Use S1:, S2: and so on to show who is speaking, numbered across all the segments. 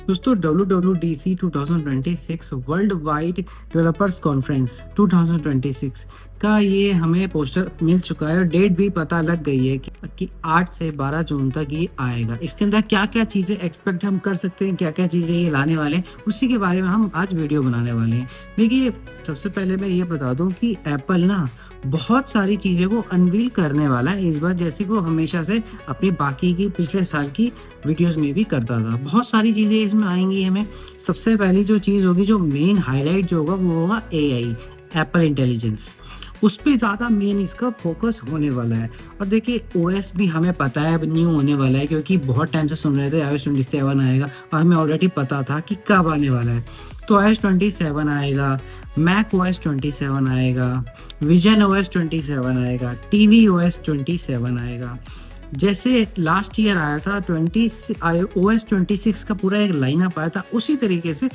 S1: दोस्तों WWDC 2026 world wide developers conference 2026 का ये हमें पोस्टर मिल चुका है और डेट भी पता लग गई है कि 8 से 12 जून तक ये आएगा। इसके अंदर क्या क्या चीज़ें एक्सपेक्ट हम कर सकते हैं, क्या क्या चीज़ें ये लाने वाले हैं, उसी के बारे में हम आज वीडियो बनाने वाले हैं। देखिए, सबसे पहले मैं ये बता दूं कि एप्पल ना बहुत सारी चीज़ें को अनवील करने वाला है इस बार, जैसे वो हमेशा से अपनी बाकी की पिछले साल की वीडियोस में भी करता था। बहुत सारी चीज़ें इसमें आएंगी हमें। सबसे पहली जो चीज़ होगी, जो मेन हाईलाइट जो होगा, वो होगा AI, एप्पल इंटेलिजेंस। उस पे ज़्यादा मेन इसका फोकस होने वाला है। और देखिए, OS भी हमें पता है अब न्यू होने वाला है, क्योंकि बहुत टाइम से सुन रहे थे iOS 27 आएगा और हमें ऑलरेडी पता था कि कब आने वाला है। तो iOS 27 आएगा, macOS 27 आएगा, visionOS 27 आएगा, tvOS 27 आएगा। जैसे लास्ट ईयर आया था OS 26 का पूरा एक लाइनअप आया था, उसी तरीके से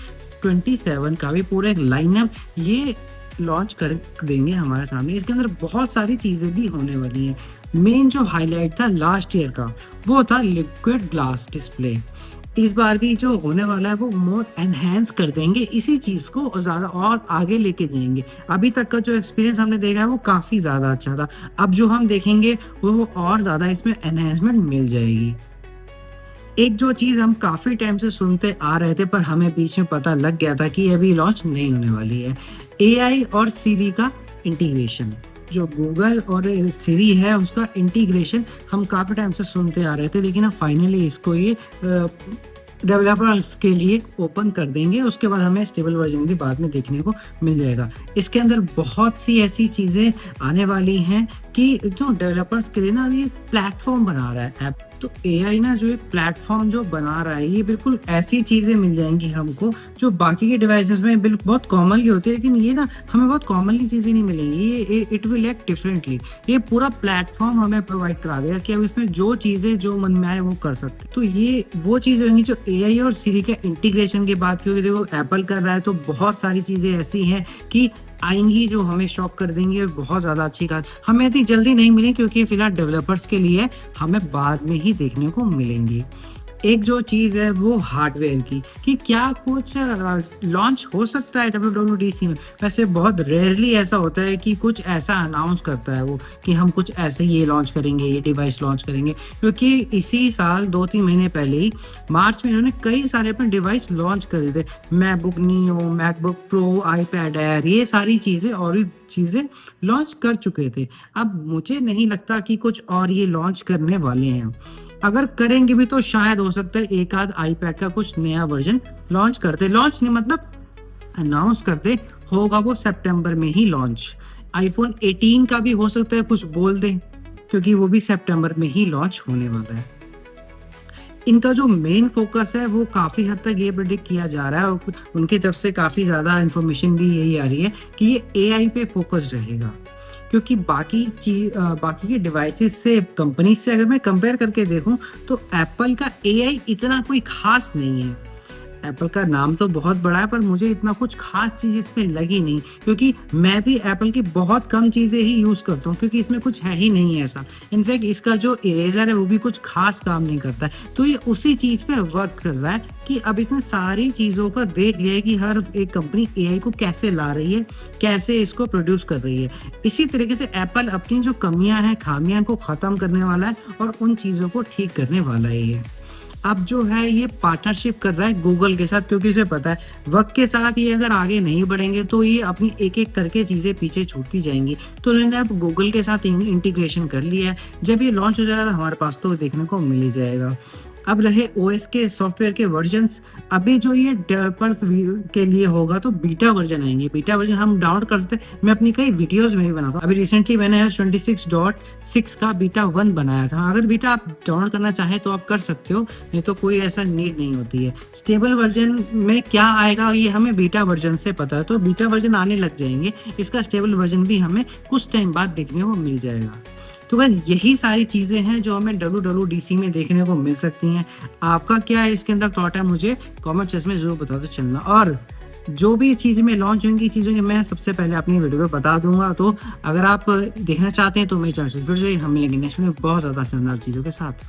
S1: 27 का भी पूरा एक लाइनअप ये लॉन्च कर देंगे हमारे सामने। इसके अंदर बहुत सारी चीज़ें भी होने वाली हैं। मेन जो हाईलाइट था लास्ट ईयर का, वो था लिक्विड ग्लास डिस्प्ले। इस बार भी जो होने वाला है वो मोर एनहेंस कर देंगे इसी चीज़ को और ज़्यादा और आगे लेके जाएंगे। अभी तक का जो एक्सपीरियंस हमने देखा है वो काफ़ी ज़्यादा अच्छा था। अब जो हम देखेंगे वो और ज़्यादा इसमें एनहेंसमेंट मिल जाएगी। एक जो चीज़ हम काफ़ी टाइम से सुनते आ रहे थे पर हमें बीच में पता लग गया था कि ये अभी लॉन्च नहीं होने वाली है, AI और Siri का इंटीग्रेशन। जो गूगल और Siri है उसका इंटीग्रेशन हम काफ़ी टाइम से सुनते आ रहे थे, लेकिन अब फाइनली इसको ये डेवलपर्स के लिए ओपन कर देंगे। उसके बाद हमें स्टेबल वर्जन भी बाद में देखने को मिल जाएगा। इसके अंदर बहुत सी ऐसी चीज़ें आने वाली हैं कि जो डेवलपर्स के लिए ना अभी एक प्लेटफॉर्म बना रहा है ऐप। तो AI ना जो एक प्लेटफॉर्म जो बना रहा है, ये बिल्कुल ऐसी चीज़ें मिल जाएंगी हमको जो बाकी के डिवाइसेस में बिल्कुल बहुत कॉमनली होती है, लेकिन ये ना हमें बहुत कॉमनली चीज़ें नहीं मिलेंगी। ये इट विल एक्ट डिफरेंटली। ये पूरा प्लेटफॉर्म हमें प्रोवाइड करा देगा कि अब इसमें जो चीज़ें जो मन में आए वो कर सकते। तो ये वो चीज़ें होंगी जो AI और Siri के इंटीग्रेशन की बात, क्योंकि देखो एप्पल कर रहा है तो बहुत सारी चीज़ें ऐसी हैं कि आएंगी जो हमें शॉक कर देंगी और बहुत ज़्यादा अच्छी बात। हमें इतनी जल्दी नहीं मिली क्योंकि फिलहाल डेवलपर्स के लिए हमें बाद में ही देखने को मिलेंगी। एक जो चीज़ है वो हार्डवेयर की, कि क्या कुछ लॉन्च हो सकता है WWDC में। वैसे बहुत रेयरली ऐसा होता है कि कुछ ऐसा अनाउंस करता है वो कि हम कुछ ऐसे ये लॉन्च करेंगे, ये डिवाइस लॉन्च करेंगे, क्योंकि इसी साल 2-3 महीने पहले ही मार्च में इन्होंने कई सारे अपने डिवाइस लॉन्च करे थे। MacBook neo, MacBook pro, iPad air, ये सारी चीज़ें और भी चीज़ें लॉन्च कर चुके थे। अब मुझे नहीं लगता कि कुछ और ये लॉन्च करने वाले हैं। अगर करेंगे भी तो शायद हो सकता है एक आध आईपैड का कुछ नया वर्जन लॉन्च करते, लॉन्च नहीं मतलब अनाउंस करते, होगा वो सितंबर में ही लॉन्च। आईफोन 18 का भी हो सकता है कुछ बोल दें, क्योंकि वो भी सितंबर में ही लॉन्च होने वाला है। इनका जो मेन फोकस है वो काफ़ी हद तक ये प्रेडिक्ट किया जा रहा है और उनकी तरफ से काफ़ी ज़्यादा इन्फॉर्मेशन भी यही आ रही है कि ये AI पे फोकस रहेगा। क्योंकि बाकी के डिवाइसेस से, कंपनी से अगर मैं कंपेयर करके देखूं तो एप्पल का AI इतना कोई खास नहीं है। एप्पल का नाम तो बहुत बड़ा है पर मुझे इतना कुछ खास चीज़ इसमें लगी नहीं, क्योंकि मैं भी एप्पल की बहुत कम चीज़ें ही यूज़ करता हूँ, क्योंकि इसमें कुछ है ही नहीं ऐसा। इनफैक्ट इसका जो इरेजर है वो भी कुछ खास काम नहीं करता है। तो ये उसी चीज़ पे वर्क कर रहा है कि अब इसने सारी चीज़ों का देख लिया है कि हर एक कंपनी AI को कैसे ला रही है, कैसे इसको प्रोड्यूस कर रही है। इसी तरीके से एप्पल अपनी जो कमियां हैं, खामियां को ख़त्म करने वाला है और उन चीज़ों को ठीक करने वाला है ये। अब जो है ये पार्टनरशिप कर रहा है गूगल के साथ, क्योंकि उसे पता है वक्त के साथ ये अगर आगे नहीं बढ़ेंगे तो ये अपनी एक एक करके चीज़ें पीछे छूटती जाएंगी। तो उन्होंने अब गूगल के साथ इंटीग्रेशन कर लिया है। जब ये लॉन्च हो जाएगा तो हमारे पास तो देखने को मिल ही जाएगा। अब रहे OS के सॉफ्टवेयर के वर्जन्स, अभी जो ये डेवलपर्स के लिए होगा तो बीटा वर्जन आएंगे। बीटा वर्जन हम डाउनलोड कर सकते हैं, मैं अपनी कई वीडियोस में भी बनाता हूँ। अभी रिसेंटली मैंने 26.6 का बीटा 1 बनाया था। अगर बीटा आप डाउनलोड करना चाहें तो आप कर सकते हो, नहीं तो कोई ऐसा नीड नहीं होती है। स्टेबल वर्जन में क्या आएगा ये हमें बीटा वर्जन से पता है, तो बीटा वर्जन आने लग जाएंगे। इसका स्टेबल वर्जन भी हमें कुछ टाइम बाद देखने को मिल जाएगा। तो बस यही सारी चीज़ें हैं जो हमें WWDC में देखने को मिल सकती हैं। आपका क्या है इसके अंदर थॉट है, मुझे कमेंट सेक्शन में ज़रूर बता दो चलना। और जो भी चीज़ें में लॉन्च होंगी चीज़ों की मैं सबसे पहले अपनी वीडियो में बता दूंगा। तो अगर आप देखना चाहते हैं तो मेरे चैनल से जुड़ जाइए। हम मिलेंगे नेक्स्ट में बहुत ज़्यादा शानदार चीज़ों के साथ।